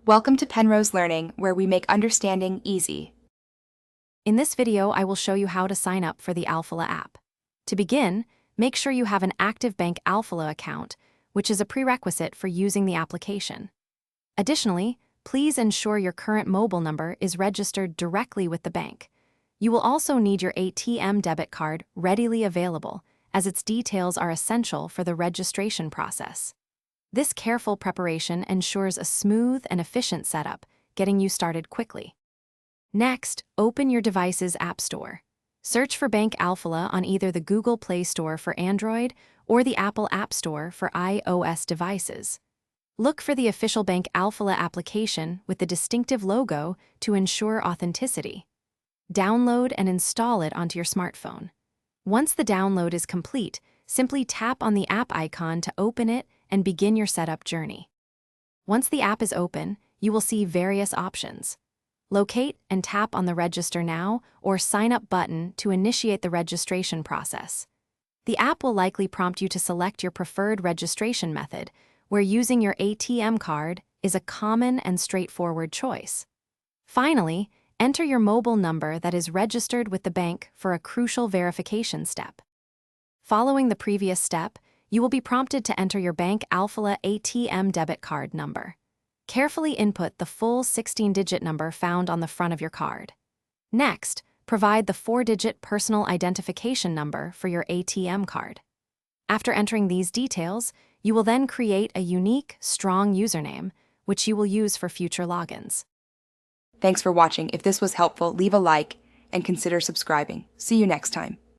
Welcome to Penrose Learning, where we make understanding easy. In this video, I will show you how to sign up for the Alfalah app. To begin, make sure you have an active bank Alfalah account, which is a prerequisite for using the application. Additionally, please ensure your current mobile number is registered directly with the bank. You will also need your ATM debit card readily available, as its details are essential for the registration process. This careful preparation ensures a smooth and efficient setup, getting you started quickly. Next, open your device's App Store. Search for Bank Alfalah on either the Google Play Store for Android or the Apple App Store for iOS devices. Look for the official Bank Alfalah application with the distinctive logo to ensure authenticity. Download and install it onto your smartphone. Once the download is complete, simply tap on the app icon to open it and begin your setup journey. Once the app is open, you will see various options. Locate and tap on the Register Now or Sign Up button to initiate the registration process. The app will likely prompt you to select your preferred registration method, where using your ATM card is a common and straightforward choice. Finally, enter your mobile number that is registered with the bank for a crucial verification step. Following the previous step, you will be prompted to enter your Bank Alfalah ATM debit card number. Carefully input the full 16-digit number found on the front of your card. Next, provide the 4-digit personal identification number for your ATM card. After entering these details, you will then create a unique, strong username, which you will use for future logins. Thanks for watching. If this was helpful, leave a like and consider subscribing. See you next time.